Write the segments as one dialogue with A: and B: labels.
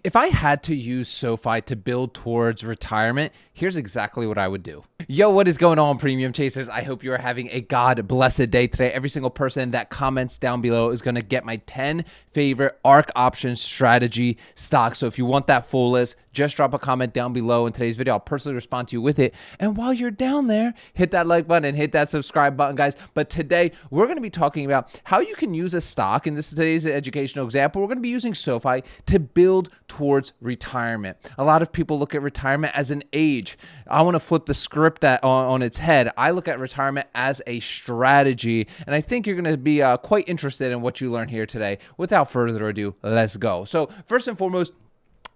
A: If I had to use SoFi to build towards retirement, here's exactly what I would do. Yo, what is going on, Premium Chasers? I hope you are having a God blessed day today. Every single person that comments down below is going to get my 10 favorite ARK options strategy stocks. So if you want that full list, just drop a comment down below in today's video. I'll personally respond to you with it. And while you're down there, hit that like button and hit that subscribe button, guys. But today, we're going to be talking about how you can use a stock. In today's educational example, we're going to be using SoFi to build towards retirement. A lot of people look at retirement as an age. I want to flip the script on its head. I look at retirement as a strategy, and I think you're going to be quite interested in what you learn here today. Without further ado, let's go. So first and foremost,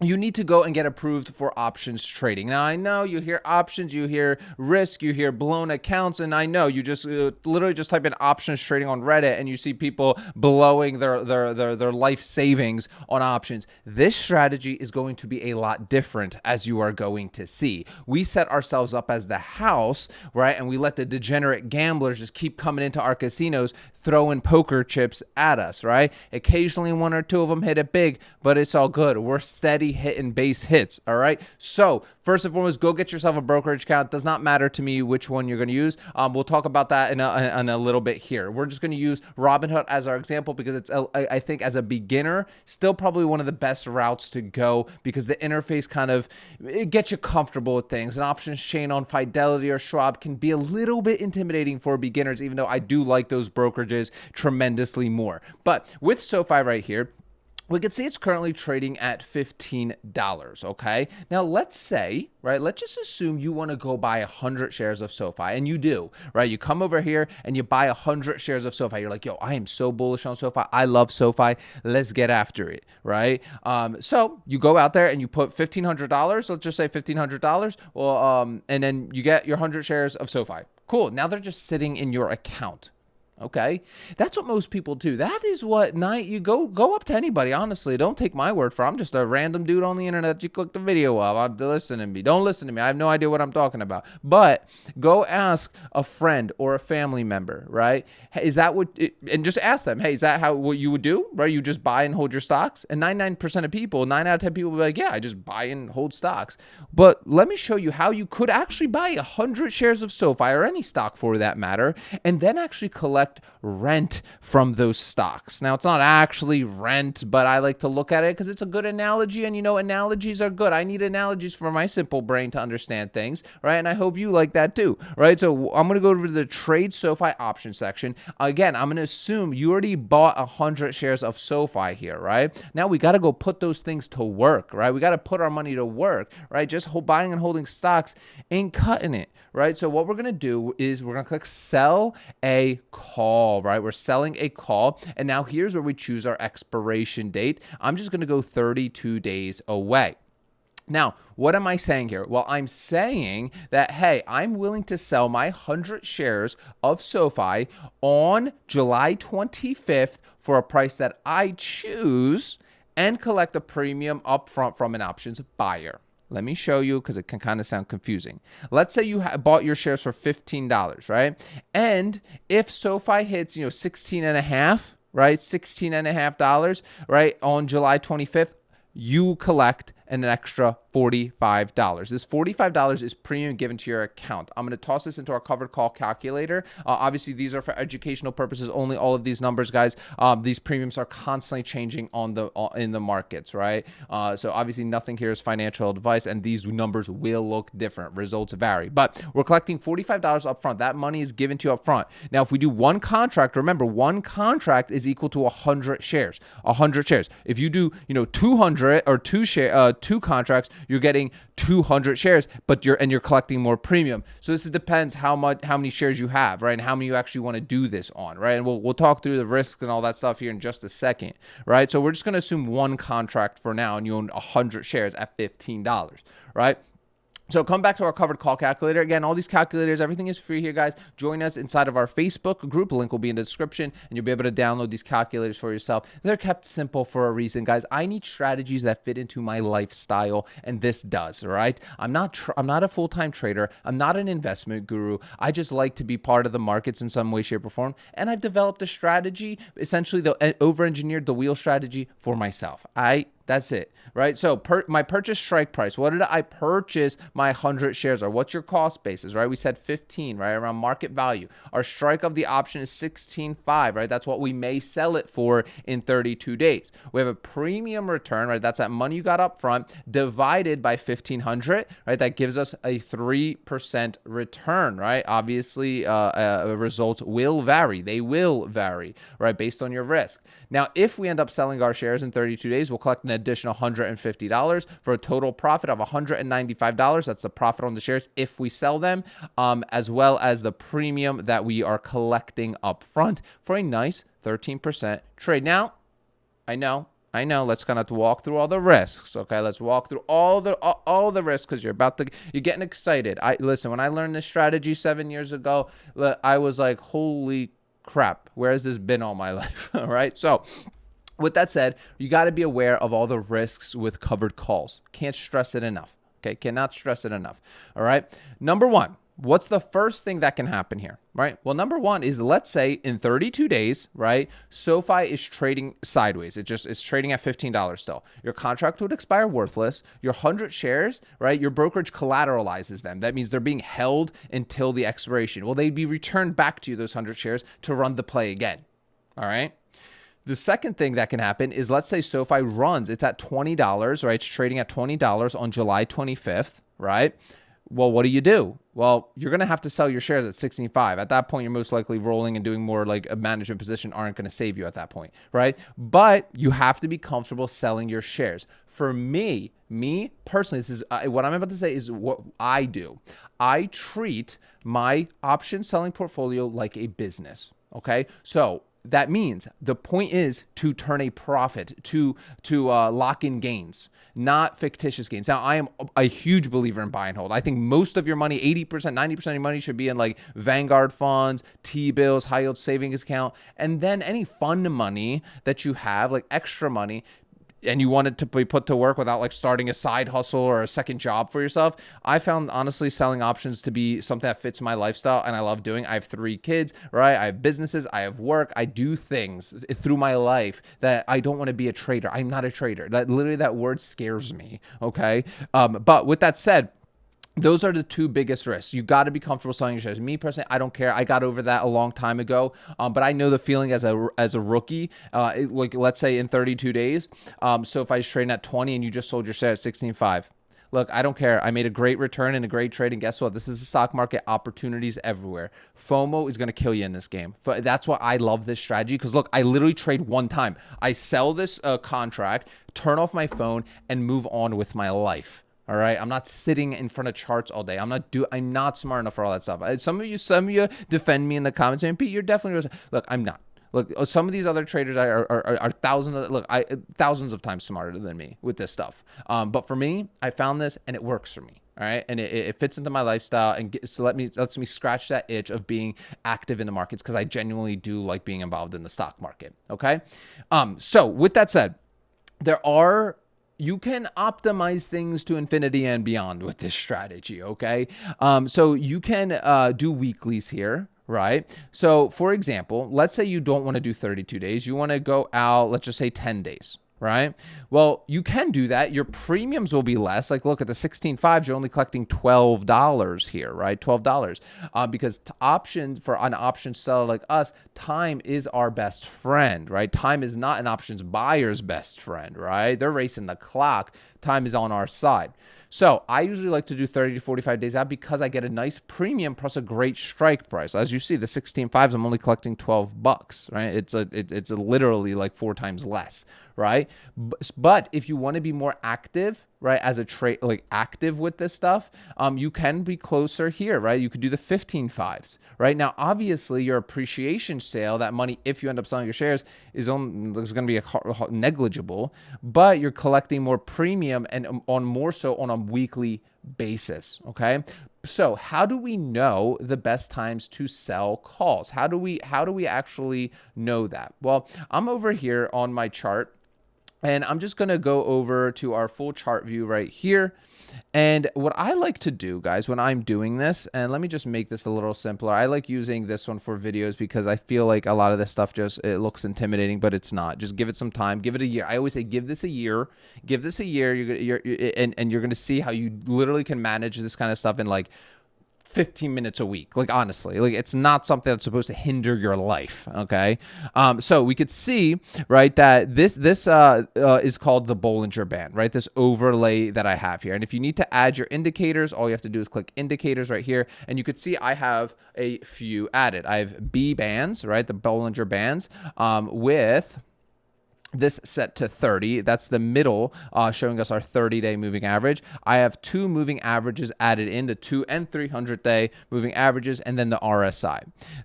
A: you need to go and get approved for options trading. Now, I know you hear options, you hear risk, you hear blown accounts, and I know you just literally just type in options trading on Reddit and you see people blowing their life savings on options. This strategy is going to be a lot different, as you are going to see. We set ourselves up as the house, right? And we let the degenerate gamblers just keep coming into our casinos, throwing poker chips at us, right? Occasionally one or two of them hit it big, but it's all good. We're steady hitting base hits, all right? So first and foremost, go get yourself a brokerage account. It does not matter to me which one you're going to use. We'll talk about that in a little bit here. We're just going to use Robinhood as our example because it's, I think, as a beginner, still probably one of the best routes to go because the interface kind of it gets you comfortable with things. An options chain on Fidelity or Schwab can be a little bit intimidating for beginners, even though I do like those brokerages tremendously more. But with SoFi right here, we can see it's currently trading at $15, okay? Now, let's say, right, let's just assume you want to go buy 100 shares of SoFi, and you do, right? You come over here and you buy 100 shares of SoFi. You're like, yo, I am so bullish on SoFi. I love SoFi. Let's get after it, right? So you go out there and you put $1,500, let's just say $1,500, well, and then you get your 100 shares of SoFi. Cool, now they're just sitting in your account. Okay, that's what most people do. That is what you go up to anybody. Honestly, don't take my word for it. I'm just a random dude on the internet that you click the video of. Listen to me. Don't listen to me. I have no idea what I'm talking about. But go ask a friend or a family member, right? Hey, is that what? And just ask them. Hey, is that what you would do? Right? You just buy and hold your stocks. And 99% of people, 9 out of 10 people, will be like, yeah, I just buy and hold stocks. But let me show you how you could actually buy 100 shares of SoFi or any stock for that matter, and then actually collect rent from those stocks. Now, it's not actually rent, but I like to look at it because it's a good analogy, and analogies are good. I need analogies for my simple brain to understand things, right? And I hope you like that too, right? So I'm going to go to the trade SoFi option section. Again, I'm going to assume you already bought 100 shares of SoFi here, right? Now we got to go put those things to work, right? We got to put our money to work, right? Just buying and holding stocks ain't cutting it, right? So what we're going to do is we're going to click sell a call, right? We're selling a call. And now here's where we choose our expiration date. I'm just going to go 32 days away. Now, what am I saying here? Well, I'm saying that, hey, I'm willing to sell my 100 shares of SoFi on July 25th for a price that I choose and collect a premium upfront from an options buyer. Let me show you because it can kind of sound confusing. Let's say you bought your shares for $15, right? And if SoFi hits, 16 and a half, right? $16.50, right? On July 25th, you collect an extra $45. This $45 is premium given to your account. I'm going to toss this into our covered call calculator. Obviously, these are for educational purposes only. All of these numbers, guys, these premiums are constantly changing in the markets, right? So obviously, nothing here is financial advice, and these numbers will look different. Results vary, but we're collecting $45 up front. That money is given to you up front. Now, if we do one contract, remember, one contract is equal to 100 shares. 100 shares. If you do, 200 or two contracts, you're getting 200 shares, but you're collecting more premium. So this depends how many shares you have, right? And how many you actually want to do this on, right? And we'll talk through the risks and all that stuff here in just a second, right? So we're just going to assume one contract for now, and you own 100 shares at $15, right? So come back to our covered call calculator. Again, all these calculators, everything is free here, guys. Join us inside of our Facebook group. Link will be in the description, and you'll be able to download these calculators for yourself. They're kept simple for a reason, guys. I need strategies that fit into my lifestyle, and this does, all right? I'm not a full-time trader. I'm not an investment guru. I just like to be part of the markets in some way, shape, or form, and I've developed a strategy, essentially over-engineered the wheel strategy for myself. That's it, right? So my purchase strike price, what did I purchase my 100 shares or what's your cost basis, right? We said 15, right? Around market value. Our strike of the option is 16.5, right? That's what we may sell it for in 32 days. We have a premium return, right? That's that money you got up front divided by 1,500, right? That gives us a 3% return, right? Obviously, results will vary. They will vary, right? Based on your risk. Now, if we end up selling our shares in 32 days, we'll collect an additional $150 for a total profit of $195. That's the profit on the shares if we sell them, as well as the premium that we are collecting up front for a nice 13% trade. Now, I know. Let's kind of walk through all the risks. Okay, let's walk through all the risks because you're getting excited. Listen. When I learned this strategy 7 years ago, I was like, holy crap, where has this been all my life? All right. So with that said, you got to be aware of all the risks with covered calls. Can't stress it enough. Okay. Cannot stress it enough. All right. Number one, what's the first thing that can happen here, right? Well, number one is, let's say in 32 days, right, SOFI is trading sideways. It's trading at $15 still. Your contract would expire worthless. Your 100 shares, right, your brokerage collateralizes them. That means they're being held until the expiration. Well, they'd be returned back to you, those 100 shares, to run the play again. All right. The second thing that can happen is, let's say SOFI runs, it's at $20, right? It's trading at $20 on July 25th, right? Well, what do? Well, you're going to have to sell your shares at 16.5. At that point, you're most likely rolling and doing more like a management position aren't going to save you at that point, right? But you have to be comfortable selling your shares. For me personally, this is what I'm about to say is what I do. I treat my option selling portfolio like a business, okay? So that means the point is to turn a profit, to lock in gains, not fictitious gains. Now, I am a huge believer in buy and hold. I think most of your money, 80%, 90% of your money should be in like Vanguard funds, T-bills, high yield savings account, and then any fund money that you have, like extra money, and you want it to be put to work without like starting a side hustle or a second job for yourself. I found honestly selling options to be something that fits my lifestyle and I love doing. I have 3 kids, right? I have businesses, I have work. I do things through my life that I don't want to be a trader. I'm not a trader. That word scares me. Okay. But with that said, those are the 2 biggest risks. You got to be comfortable selling your shares. Me personally, I don't care. I got over that a long time ago. But I know the feeling as a rookie, like let's say in 32 days. So if I was trading at 20 and you just sold your share at 16.5, look, I don't care. I made a great return and a great trade. And guess what? This is the stock market. Opportunities everywhere. FOMO is going to kill you in this game. That's why I love this strategy. Because look, I literally trade one time. I sell this contract, turn off my phone, and move on with my life. All right. I'm not sitting in front of charts all day. I'm not smart enough for all that stuff. Some of you defend me in the comments saying, Pete, you're definitely, look, I'm not. Look, some of these other traders are thousands of times smarter than me with this stuff. But for me, I found this and it works for me. All right. And it fits into my lifestyle and lets me scratch that itch of being active in the markets because I genuinely do like being involved in the stock market. Okay. So with that said, you can optimize things to infinity and beyond with this strategy, okay? So you can do weeklies here, right? So for example, let's say you don't want to do 32 days. You want to go out, let's just say 10 days, right? Well, you can do that. Your premiums will be less. Like look at the 16.5s, you're only collecting $12 here, right? $12 because for an option seller like us, time is our best friend, right? Time is not an options buyer's best friend, right? They're racing the clock. Time is on our side. So I usually like to do 30 to 45 days out because I get a nice premium plus a great strike price. As you see, the 16.5s, I'm only collecting $12, right? It's literally like 4 times less, right? But if you want to be more active, right, as a trade, like active with this stuff, you can be closer here, right? You could do the 15.5s, right? Now, obviously, your appreciation sale, that money, if you end up selling your shares, is going to be negligible, but you're collecting more premium and more so on a weekly basis, okay? So how do we know the best times to sell calls? How do we actually know that? Well, I'm over here on my chart. And I'm just going to go over to our full chart view right here. And what I like to do, guys, when I'm doing this, and let me just make this a little simpler. I like using this one for videos because I feel like a lot of this stuff it looks intimidating, but it's not. Just give it some time. Give it a year. I always say, give this a year. Give this a year. And you're going to see how you literally can manage this kind of stuff in like 15 minutes a week. Like, honestly, like, it's not something that's supposed to hinder your life. Okay. So we could see, right, that this is called the Bollinger Band, right? This overlay that I have here. And if you need to add your indicators, all you have to do is click indicators right here. And you could see I have a few added. I have B bands, right? The Bollinger Bands, with this set to 30. That's the middle, showing us our 30-day moving average. I have 2 moving averages added in, the 2 and 300-day moving averages, and then the RSI.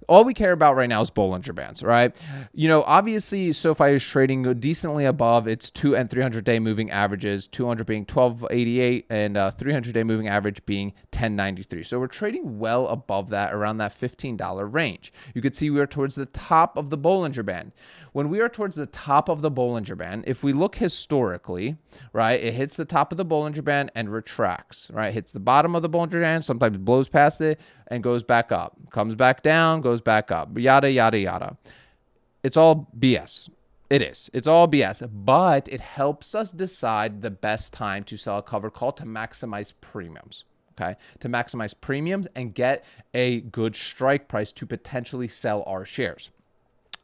A: All we care about right now is Bollinger Bands, right? You know, obviously, SOFI is trading decently above its 2 and 300-day moving averages, 200 being 1288 and 300-day moving average being 1093. So we're trading well above that, around that $15 range. You could see we are towards the top of the Bollinger Band. When we are towards the top of the Bollinger Band, if we look historically, right, it hits the top of the Bollinger Band and retracts, right? Hits the bottom of the Bollinger Band, sometimes blows past it and goes back up, comes back down, goes back up, yada, yada, yada. It's all BS. It is. It's all BS, but it helps us decide the best time to sell a covered call to maximize premiums. Okay, to maximize premiums and get a good strike price to potentially sell our shares.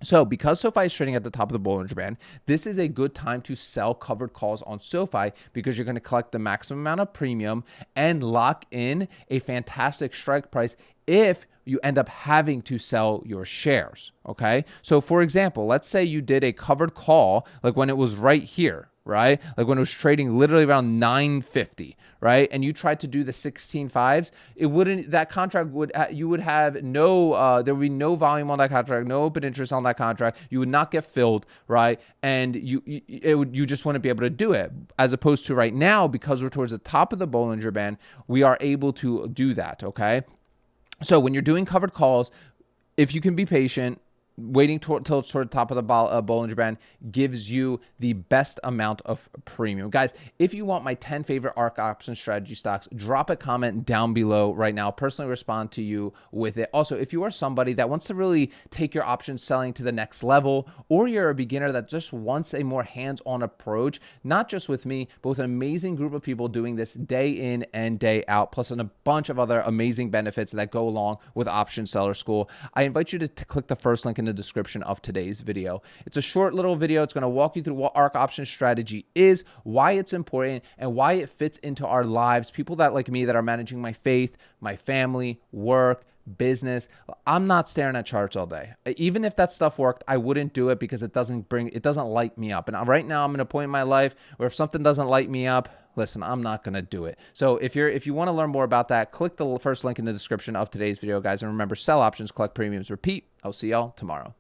A: So because SOFI is trading at the top of the Bollinger Band, this is a good time to sell covered calls on SOFI because you're going to collect the maximum amount of premium and lock in a fantastic strike price if you end up having to sell your shares, okay? So for example, let's say you did a covered call like when it was right here, right? Like when it was trading literally around 950, right? And you tried to do the 16.5s, it wouldn't, that contract would, you would have no, there would be no volume on that contract, no open interest on that contract. You would not get filled, right? And you just wouldn't be able to do it. As opposed to right now, because we're towards the top of the Bollinger Band, we are able to do that, okay? So when you're doing covered calls, if you can be patient, waiting till it's toward the top of the Bollinger Band gives you the best amount of premium. Guys, if you want my 10 favorite ARK option strategy stocks, drop a comment down below right now. I'll personally respond to you with it. Also, if you are somebody that wants to really take your option selling to the next level, or you're a beginner that just wants a more hands-on approach, not just with me, but with an amazing group of people doing this day in and day out, plus a bunch of other amazing benefits that go along with Option Seller School, I invite you to click the first link in the description of today's video. It's a short little video. It's going to walk you through what ARK option strategy is, why it's important, and why it fits into our lives. People that like me that are managing my faith, my family, work, business. I'm not staring at charts all day. Even if that stuff worked, I wouldn't do it because it doesn't light me up. And right now I'm in a point in my life where if something doesn't light me up, listen, I'm not going to do it. So if you want to learn more about that, click the first link in the description of today's video, guys. And remember, sell options, collect premiums, repeat. I'll see y'all tomorrow.